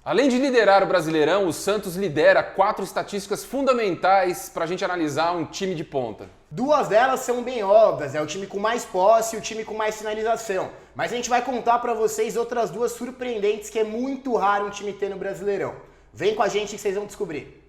Além de liderar o Brasileirão, o Santos lidera 4 estatísticas fundamentais para a gente analisar um time de ponta. 2 delas são bem óbvias, é o time com mais posse e o time com mais finalização. Mas a gente vai contar para vocês outras 2 surpreendentes que é muito raro um time ter no Brasileirão. Vem com a gente que vocês vão descobrir.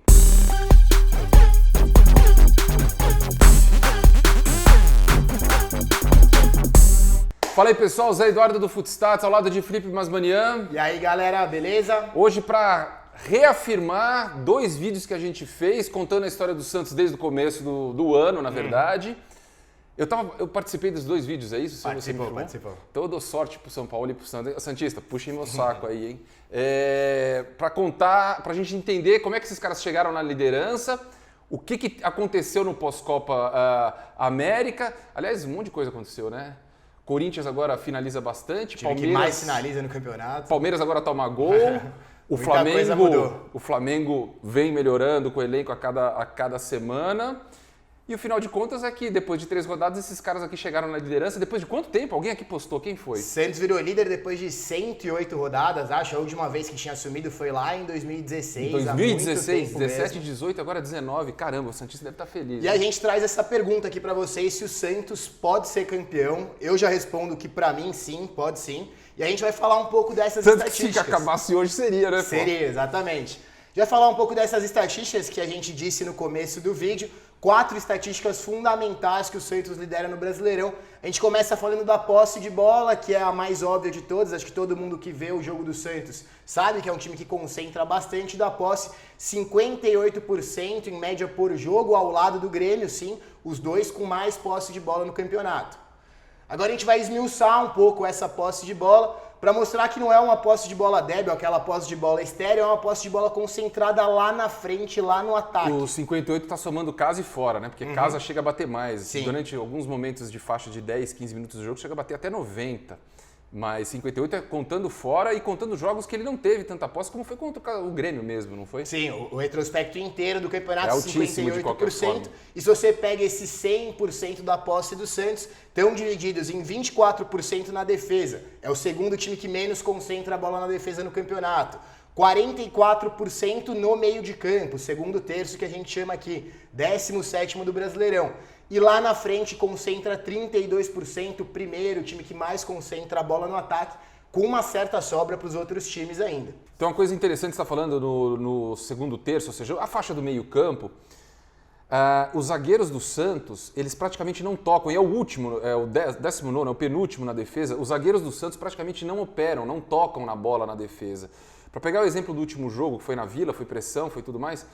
Fala aí pessoal, Zé Eduardo do Footstats, ao lado de Felipe Masmanian. E aí galera, beleza? Hoje para reafirmar 2 vídeos que a gente fez, contando a história do Santos desde o começo do ano, na verdade. Eu participei dos 2 vídeos, é isso? Participou. Então eu dou sorte pro São Paulo e pro Santos. Santista, puxem meu saco aí, hein? Pra contar, pra gente entender como é que esses caras chegaram na liderança, o que aconteceu no pós-Copa América. Aliás, um monte de coisa aconteceu, né? Corinthians agora finaliza bastante. Time que mais finaliza no campeonato. Palmeiras agora toma gol. O Flamengo vem melhorando com o elenco a cada semana. E o final de contas é que depois de 3 rodadas esses caras aqui chegaram na liderança. Depois de quanto tempo? Alguém aqui postou? Quem foi? Santos virou líder depois de 108 rodadas, acho. A última vez que tinha assumido foi lá em 2016. 2016, 17, 18, agora 19. Caramba, o Santista deve estar feliz. E a gente traz essa pergunta aqui pra vocês, se o Santos pode ser campeão. Eu já respondo que pra mim sim, pode sim. E a gente vai falar um pouco dessas estatísticas. Tanto que se acabasse hoje seria, né? Seria, exatamente. Já falar um pouco dessas estatísticas que a gente disse no começo do vídeo. 4 estatísticas fundamentais que o Santos lidera no Brasileirão. A gente começa falando da posse de bola, que é a mais óbvia de todas. Acho que todo mundo que vê o jogo do Santos sabe que é um time que concentra bastante da posse. 58% em média por jogo, ao lado do Grêmio, sim. Os 2 com mais posse de bola no campeonato. Agora a gente vai esmiuçar um pouco essa posse de bola para mostrar que não é uma posse de bola débil, aquela posse de bola estéreo, é uma posse de bola concentrada lá na frente, lá no ataque. O 58 tá somando casa e fora, né? Porque casa chega a bater mais. Sim. Durante alguns momentos de faixa de 10, 15 minutos do jogo, chega a bater até 90. Mas 58 é contando fora e contando jogos que ele não teve tanta posse, como foi contra o Grêmio mesmo, não foi? Sim, o retrospecto inteiro do campeonato, é altíssimo 58%. De qualquer forma. E se você pega esse 100% da posse do Santos, estão divididos em 24% na defesa. É o segundo time que menos concentra a bola na defesa no campeonato. 44% no meio de campo, segundo terço que a gente chama aqui, 17º do Brasileirão. E lá na frente concentra 32%, o primeiro time que mais concentra a bola no ataque, com uma certa sobra para os outros times ainda. Então uma coisa interessante você está falando no segundo terço, ou seja, a faixa do meio campo, os zagueiros do Santos, eles praticamente não tocam, e é o último, é o 19º, é o penúltimo na defesa, os zagueiros do Santos praticamente não operam, não tocam na bola na defesa. Para pegar o exemplo do último jogo, que foi na Vila, foi pressão, foi tudo mais,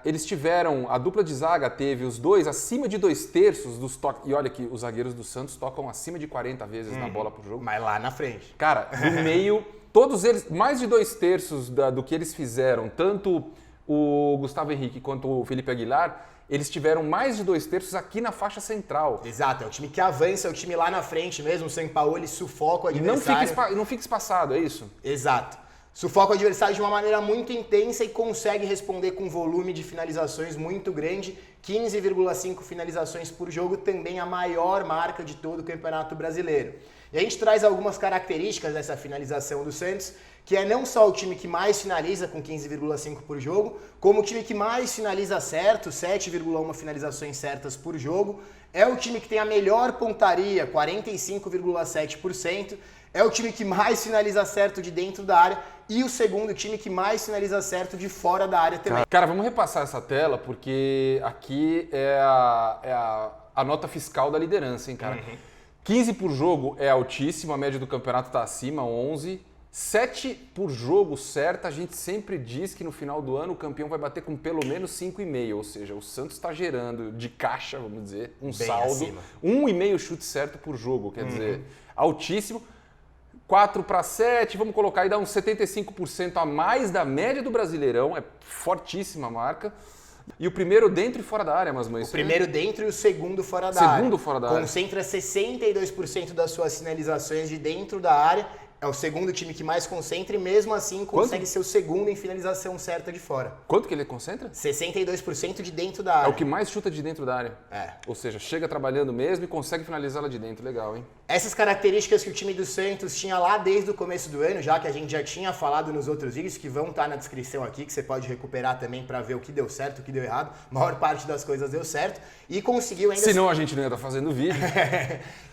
eles tiveram, a dupla de zaga teve os 2 acima de 2/3 dos toques, e olha que os zagueiros do Santos tocam acima de 40 vezes na bola por jogo. Mas lá na frente. Cara, no meio, todos eles, mais de 2/3 do que eles fizeram, tanto o Gustavo Henrique quanto o Felipe Aguilar, eles tiveram mais de 2/3 aqui na faixa central. Exato, é o time que avança, é o time lá na frente mesmo, o Sampaoli sufoca o adversário. E não fica espaçado, é isso? Exato. Sufoca o adversário de uma maneira muito intensa e consegue responder com um volume de finalizações muito grande, 15,5 finalizações por jogo, também a maior marca de todo o Campeonato Brasileiro. E a gente traz algumas características dessa finalização do Santos, que é não só o time que mais finaliza com 15,5 por jogo, como o time que mais finaliza certo, 7,1 finalizações certas por jogo, é o time que tem a melhor pontaria, 45,7%, é o time que mais finaliza certo de dentro da área e o segundo time que mais finaliza certo de fora da área também. Cara, vamos repassar essa tela porque aqui é a nota fiscal da liderança, hein, cara? 15 por jogo é altíssimo, a média do campeonato tá acima, 11. 7 por jogo certa, a gente sempre diz que no final do ano o campeão vai bater com pelo menos 5,5, ou seja, o Santos está gerando de caixa, vamos dizer, um bem saldo, acima. 1,5 chute certo por jogo, quer dizer, altíssimo. 4 para 7, vamos colocar aí, dá uns 75% a mais da média do Brasileirão, é fortíssima a marca. E o primeiro dentro e fora da área, Masmanian. O primeiro dentro e o segundo fora da área. Segundo fora da área. Concentra 62% das suas finalizações de dentro da área. É o segundo time que mais concentra e mesmo assim consegue ser o segundo em finalização certa de fora. Quanto que ele concentra? 62% de dentro da área. É o que mais chuta de dentro da área. É. Ou seja, chega trabalhando mesmo e consegue finalizar lá de dentro. Legal, hein? Essas características que o time do Santos tinha lá desde o começo do ano, já que a gente já tinha falado nos outros vídeos, que vão estar na descrição aqui, que você pode recuperar também para ver o que deu certo, o que deu errado. A maior parte das coisas deu certo. E conseguiu ainda... Senão a gente não ia estar fazendo vídeo.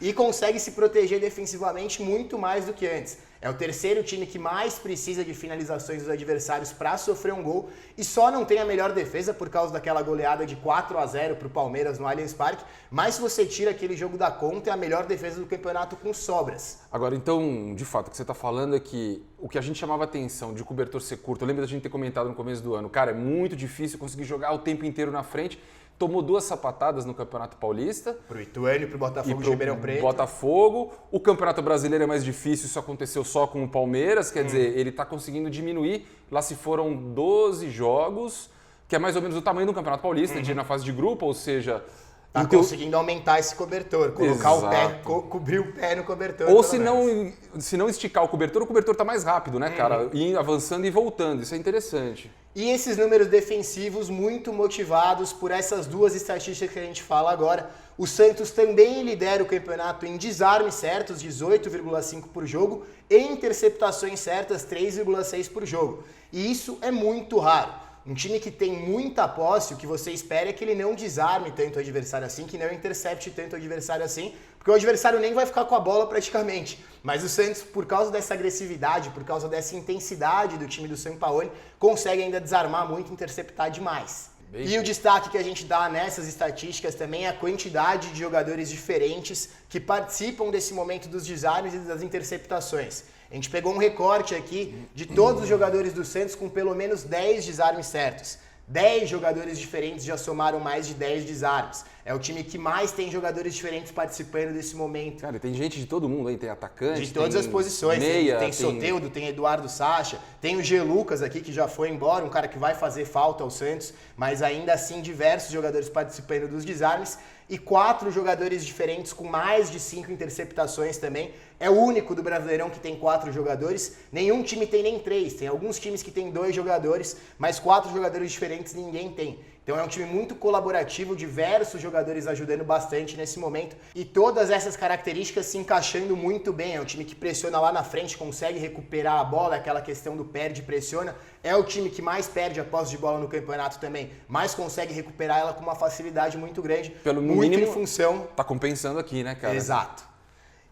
E consegue se proteger defensivamente muito mais do que antes. É o terceiro time que mais precisa de finalizações dos adversários para sofrer um gol e só não tem a melhor defesa por causa daquela goleada de 4-0 para o Palmeiras no Allianz Parque, mas se você tira aquele jogo da conta, é a melhor defesa do campeonato com sobras. Agora, então, de fato, o que você está falando é que o que a gente chamava atenção de cobertor ser curto, eu lembro da gente ter comentado no começo do ano, cara, é muito difícil conseguir jogar o tempo inteiro na frente. Tomou 2 sapatadas no Campeonato Paulista. Pro Ituano e pro Botafogo de Ribeirão Preto. Botafogo. O Campeonato Brasileiro é mais difícil, isso aconteceu só com o Palmeiras, quer dizer, ele está conseguindo diminuir. Lá se foram 12 jogos, que é mais ou menos o tamanho do Campeonato Paulista, de ir na fase de grupo, ou seja... Tá conseguindo aumentar esse cobertor, colocar o pé, cobrir o pé no cobertor. Ou se não esticar o cobertor tá mais rápido, né, cara? Ir avançando e voltando, isso é interessante. E esses números defensivos muito motivados por essas 2 estatísticas que a gente fala agora. O Santos também lidera o campeonato em desarmes certos, 18,5 por jogo, e interceptações certas, 3,6 por jogo. E isso é muito raro. Um time que tem muita posse, o que você espera é que ele não desarme tanto o adversário assim, que não intercepte tanto o adversário assim, porque o adversário nem vai ficar com a bola praticamente. Mas o Santos, por causa dessa agressividade, por causa dessa intensidade do time do Sampaoli, consegue ainda desarmar muito e interceptar demais. E o destaque que a gente dá nessas estatísticas também é a quantidade de jogadores diferentes que participam desse momento dos desarmes e das interceptações. A gente pegou um recorte aqui de todos os jogadores do Santos com pelo menos 10 desarmes certos. 10 jogadores diferentes já somaram mais de 10 desarmes. É o time que mais tem jogadores diferentes participando desse momento. Cara, tem gente de todo mundo aí, tem atacante, de todas as posições. Meia, tem Soteldo, tem Eduardo Sacha, tem o G. Lucas aqui que já foi embora, um cara que vai fazer falta ao Santos, mas ainda assim diversos jogadores participando dos desarmes. E 4 jogadores diferentes com mais de 5 interceptações também. É o único do Brasileirão que tem 4 jogadores. Nenhum time tem nem 3. Tem alguns times que tem 2 jogadores, mas 4 jogadores diferentes ninguém tem. Então é um time muito colaborativo, diversos jogadores ajudando bastante nesse momento. E todas essas características se encaixando muito bem. É um time que pressiona lá na frente, consegue recuperar a bola, aquela questão do perde e pressiona. É o time que mais perde a posse de bola no campeonato também, mas consegue recuperar ela com uma facilidade muito grande. Pelo muito mínimo, em função... Tá compensando aqui, né, cara? Exato.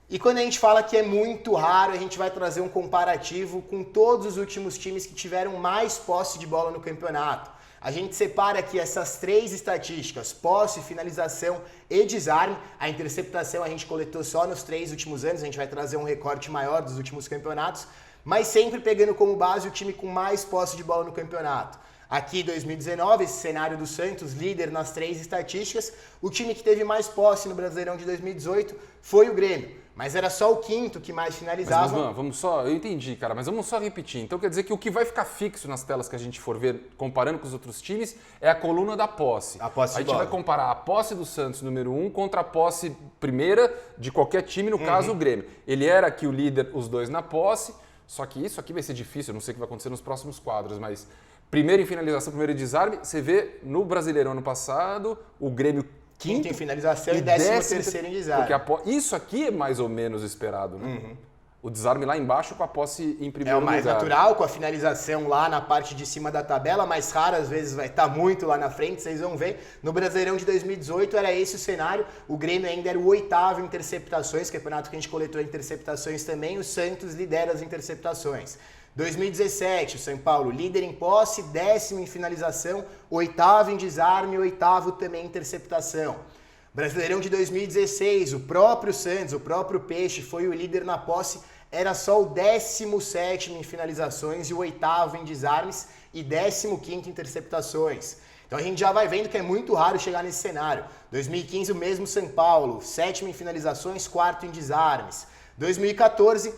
E quando a gente fala que é muito raro, a gente vai trazer um comparativo com todos os últimos times que tiveram mais posse de bola no campeonato. A gente separa aqui essas 3 estatísticas, posse, finalização e desarme. A interceptação a gente coletou só nos 3 últimos anos, a gente vai trazer um recorte maior dos últimos campeonatos, mas sempre pegando como base o time com mais posse de bola no campeonato. Aqui 2019, esse cenário do Santos, líder nas 3 estatísticas. O time que teve mais posse no Brasileirão de 2018 foi o Grêmio. Mas era só o 5º que mais finalizava. Mas vamos só, eu entendi, cara, mas vamos só repetir. Então quer dizer que o que vai ficar fixo nas telas que a gente for ver, comparando com os outros times, é a coluna da posse. A posse a gente vai comparar a posse do Santos, número 1, contra a posse primeira de qualquer time, no caso o Grêmio. Ele era aqui o líder, os 2 na posse, só que isso aqui vai ser difícil, eu não sei o que vai acontecer nos próximos quadros, mas primeiro em finalização, primeiro em desarme, você vê no Brasileirão ano passado, o Grêmio quinto em finalização e 13º em desarme. Porque isso aqui é mais ou menos esperado, né? O desarme lá embaixo com a posse em primeiro lugar. É o mais natural, com a finalização lá na parte de cima da tabela, mas raras vezes vai estar muito lá na frente, vocês vão ver. No Brasileirão de 2018 era esse o cenário, o Grêmio ainda era o 8º em interceptações, campeonato que a gente coletou interceptações também, o Santos lidera as interceptações. 2017, o São Paulo, líder em posse, 10º em finalização, 8º em desarme, 8º também em interceptação. Brasileirão de 2016, o próprio Santos, o próprio Peixe, foi o líder na posse, era só o 17º em finalizações e o 8º em desarmes e 15º em interceptações. Então a gente já vai vendo que é muito raro chegar nesse cenário. 2015, o mesmo São Paulo, 7º em finalizações, 4º em desarmes. 2014,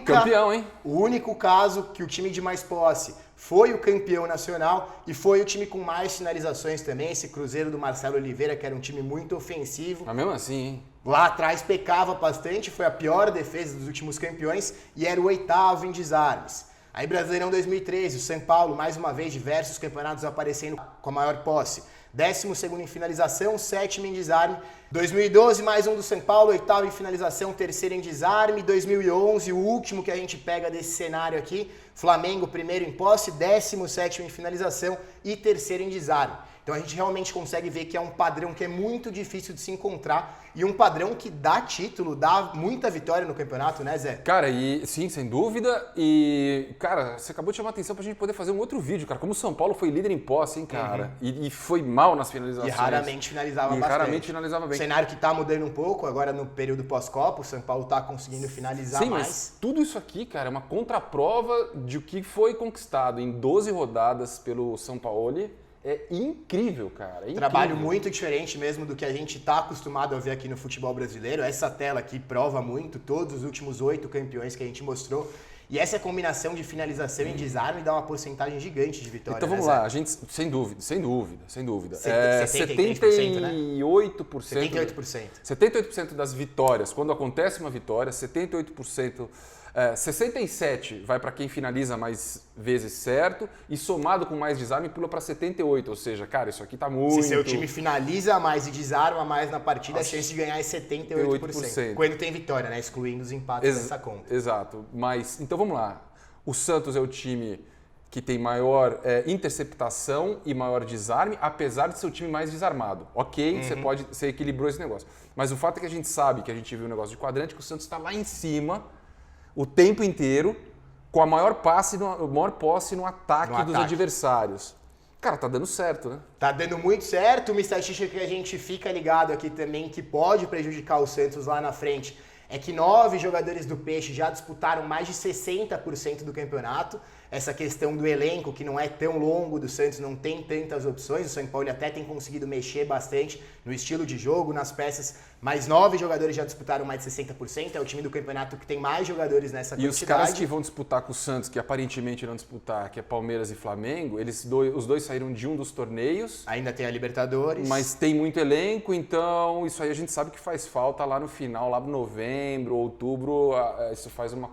Campeão, hein? O único caso que o time de mais posse foi o campeão nacional e foi o time com mais finalizações também, esse Cruzeiro do Marcelo Oliveira, que era um time muito ofensivo. Mas mesmo assim, hein? Lá atrás pecava bastante, foi a pior defesa dos últimos campeões e era o 8º em desarmes. Aí Brasileirão 2013, o São Paulo, mais uma vez, diversos campeonatos aparecendo com a maior posse. 12º em finalização, 7º em desarme. 2012, mais um do São Paulo, 8º em finalização, 3º em desarme. 2011, o último que a gente pega desse cenário aqui, Flamengo, 1º em posse, 17º em finalização e 3º em desarme. Então a gente realmente consegue ver que é um padrão que é muito difícil de se encontrar e um padrão que dá título, dá muita vitória no campeonato, né, Zé? Cara, e sim, sem dúvida. E, cara, você acabou de chamar a atenção pra gente poder fazer um outro vídeo, cara. Como o São Paulo foi líder em posse, hein, cara? E foi mal nas finalizações. E raramente finalizava bastante. Raramente finalizava bem. O cenário que tá mudando um pouco, agora no período pós-Copa, o São Paulo tá conseguindo finalizar mais. Mas tudo isso aqui, cara, é uma contraprova de o que foi conquistado em 12 rodadas pelo São Paulo. É incrível, cara. É Trabalho incrível. muito diferente mesmo do que a gente está acostumado a ver aqui no futebol brasileiro. Essa tela aqui prova muito todos os últimos 8 campeões que a gente mostrou. E essa combinação de finalização e desarme dá uma porcentagem gigante de vitória. Então vamos lá, a gente, sem dúvida. 73%, né? 78%. 78% das vitórias, quando acontece uma vitória, 78%. 67 vai para quem finaliza mais vezes certo e somado com mais desarme pula para 78, ou seja, cara, isso aqui tá muito... Se seu time finaliza mais e desarma mais na partida, a chance de ganhar é 78%. Quando tem vitória, né? Excluindo os empates dessa conta. Exato, mas então vamos lá. O Santos é o time que tem maior interceptação e maior desarme, apesar de ser o time mais desarmado. Ok, você equilibrou esse negócio. Mas o fato é que a gente sabe, que a gente viu o negócio de quadrante, que o Santos está lá em cima o tempo inteiro, com a maior posse no ataque dos adversários. Cara, tá dando certo, né? Tá dando muito certo. Uma estatística que a gente fica ligado aqui também, que pode prejudicar o Santos lá na frente, é que 9 jogadores do Peixe já disputaram mais de 60% do campeonato. Essa questão do elenco, que não é tão longo do Santos, não tem tantas opções. O São Paulo até tem conseguido mexer bastante no estilo de jogo, nas peças, mas 9 jogadores já disputaram mais de 60%. É o time do campeonato que tem mais jogadores nessa quantidade. E os caras que vão disputar com o Santos, que aparentemente irão disputar, que é Palmeiras e Flamengo, os dois saíram de um dos torneios. Ainda tem a Libertadores. Mas tem muito elenco, então isso aí a gente sabe que faz falta lá no final, lá no novembro, outubro, isso faz uma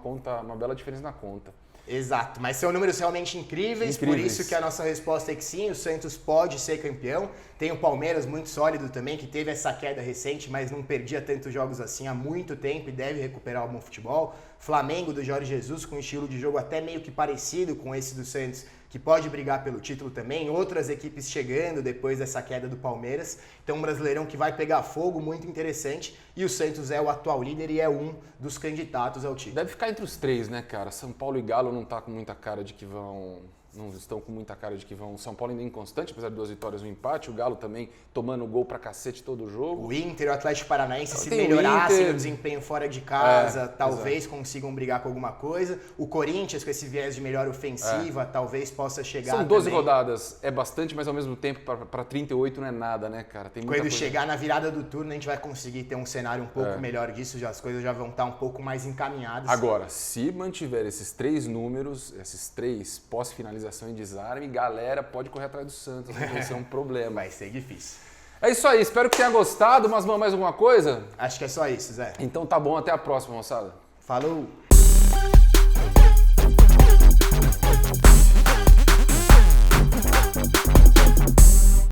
bela diferença na conta. Exato, mas são números realmente incríveis, por isso que a nossa resposta é que sim, o Santos pode ser campeão. Tem o Palmeiras muito sólido também, que teve essa queda recente, mas não perdia tantos jogos assim há muito tempo e deve recuperar o bom futebol. Flamengo do Jorge Jesus com um estilo de jogo até meio que parecido com esse do Santos, que pode brigar pelo título também. Outras equipes chegando depois dessa queda do Palmeiras. Então um Brasileirão que vai pegar fogo, muito interessante. E o Santos é o atual líder e é um dos candidatos ao título. Deve ficar entre os três, né, cara? São Paulo e Galo não tá com muita cara de que vão... Não estão com muita cara de que vão... São Paulo ainda é inconstante, apesar de 2 vitórias e um empate. O Galo também tomando gol pra cacete todo o jogo. O Inter e o Atlético Paranaense, se melhorassem o desempenho fora de casa, talvez consigam brigar com alguma coisa. O Corinthians, com esse viés de melhor ofensiva, talvez possa chegar São 12 também. rodadas, é bastante, mas ao mesmo tempo pra 38 não é nada, né, cara? Tem muita Quando coisa. chegar na virada do turno, a gente vai conseguir ter um cenário um pouco melhor disso, as coisas já vão estar um pouco mais encaminhadas. Agora, se mantiver esses 3 números, esses 3 pós-finalização e desarme, galera, pode correr atrás do Santos, vai ser um problema. Vai ser difícil. É isso aí, espero que tenha gostado. Mas mais alguma coisa? Acho que é só isso, Zé. Então tá bom, até a próxima, moçada. Falou!